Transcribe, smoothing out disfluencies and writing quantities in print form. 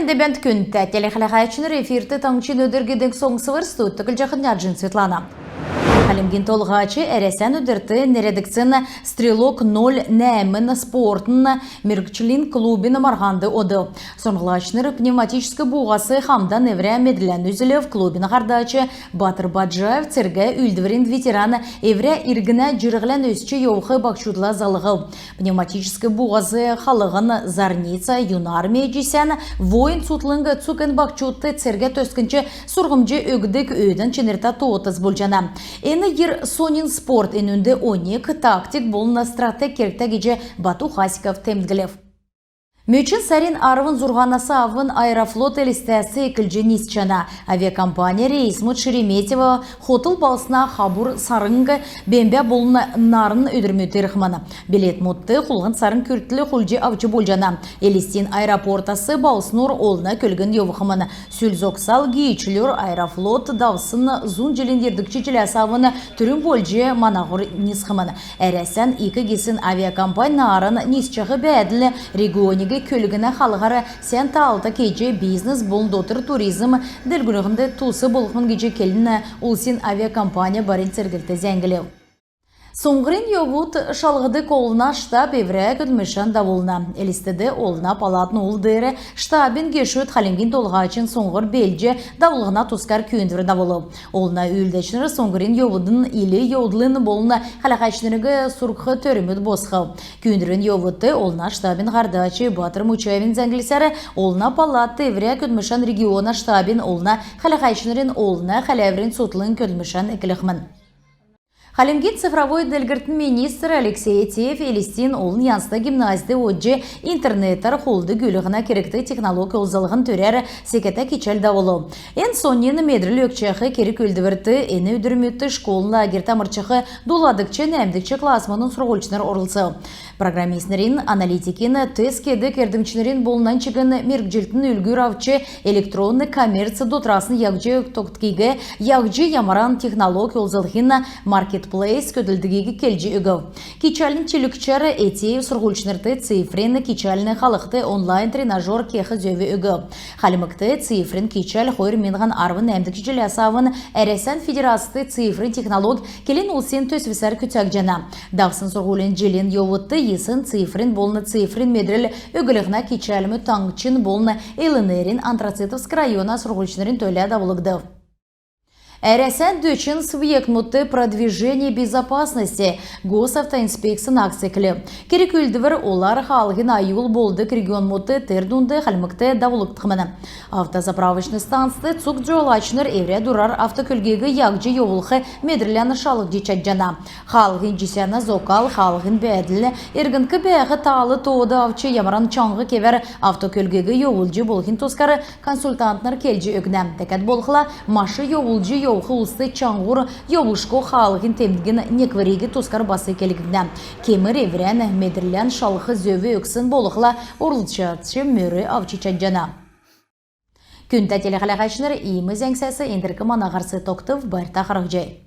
Дебент күнті телехалахайчыныр эфирті таңчын өдіргеден соң сывыр стуттықыл жақын яджын Светлана. Халимгин толғачы әресен өдірті нередікцін стрелок 0 нәмін спортын меркчлин клубын марғанды оды. Соңғылачныр пневматическі буғасы хамдан евре медлен үзілів клубын қардачы Батыр Баджаев церге үлдіверін ветераны евре иргіні жүріғлен өсчі еуқы бақшудла залығы. Пневматическі буғасы халығын Зарница юнармия жесен воин сутлыңғы цукен бақшудты церге төскінші сұрғымжы өгдік өйдің ченерта тоғытыз болжана. Ені ер Сонин спорт енінде оник тактик болына стратег керекті геже Бату Хасиков темдгілев. Мөчін сәрін арвын зұрғанасы авын аэрофлот әлістәсі екілжі несчана. Авиакомпания рейсмут Шереметьева хотыл балсына хабур сарыңғы бәмбә болына нарын өдірмөті рықманы. Билет мұтты құлғын сарын күрттілі құлжы авчы болжана. Елістен аэропортасы балсынур олына көлгін евықыманы. Сүлзоксал гейчілер аэрофлот давсын зун желендердікчі желәсі авыны түрін болжы манағыр несқыманы. Әрәсән екі кесін авиакомпания нарын несчағы бәділі регионигі көлігіні қалығары сен таалта кеже бизнес болындотыр туризм ділгілігінде тусы болықмын кеже келіні улсин авиакомпания барин сергілті зәңгілеу. Соңғырын йовут шалғыды қолына штаб евре күдмішін давылына. Элістеді олына палатын олдыры штабын кешует Халимгин толғачын соңғыр белже давылығына тускар күйіндірі давылы. Олына үлдешінірі соңғырын йовудын или йовдлын болына қалақачынырығы сұрқы төріміт босқы. Күйіндірін йовуты олына штабын ғардачы Батыр Мучаевин зәңгілісәрі олына палаты евре күдмішін региона штабын олына қалақачынырын олына қалаврин сотлын күдмішін әкіліқмін. Халимгин цифровой дәлгіртін министр Алексей Тев Елістен олын янсты гимназиды өджі интернеттар қолды гүліғына керекті технология олзалығын төрер секеті кечел дауылы. Эн сонен медрілі өкчәқі керек өлдіверті әні өдірметті школын лагер тамырчықы доладықчы нәмдікчі классманын сұрғылчынар орылсы. Программистнерин, аналитикин, тест кеді кердімчінерин болынан чығын меркжілтін үлгір авчы электронны коммерция дотрасын яғжы тоқткеге, яғжы ямаран технология олзалығын маркетплейс көділдігеге келжі үгіл. Кечалін челікчәрі әте сұрғылчынырды цифрен кечаліні халықты онлайн тренажер кеқі зөві үгіл. Халимыкты цифрен кечал қойыр менған арвын әмдік желясавын әресен федерасты цифрен технолог келін олсен төсвісар күтәк жана. Дақсын сұрғылын желен йовытты есын цифрин болны цифрин медрел өгіліғна кечалімі таңчын болны Элинерин Антрацитовск района сұрғылчынырын төлі давылығды. РСН дөчін субъектмутты продвижение безопасности госавтоинспекциян акциклі. Керек үлдівір олар халғын айыл болдық регион мұтты тердунды қалмықты давылықтықмыны. Автозаправочный станцты цук жолачныр евре дурар автокөлгегі яғжы еуылқы медрляны шалық дечаджана. Халғын жесяна зокал, халғын бәділі, ергінкі бәғі талы тоғды авчы ямаран чаңғы кевер автокөлгегі еуылжы болғын тоскары консультантнар келжі өгінем. Тәкәт болғыла машы еуылжы Йоуқы ұлсты чаңғыр йоуышқо қалығын темдігін некварегі тускар басы келігіне. Кемір еврен медірлен шалықы зөві өксін болықла орылчатшы мөрі авчичаджана. Күнті телеғалағашыныр иіміз әңсәсі ендіркі манағарсы тоқтыв барта қарық жай.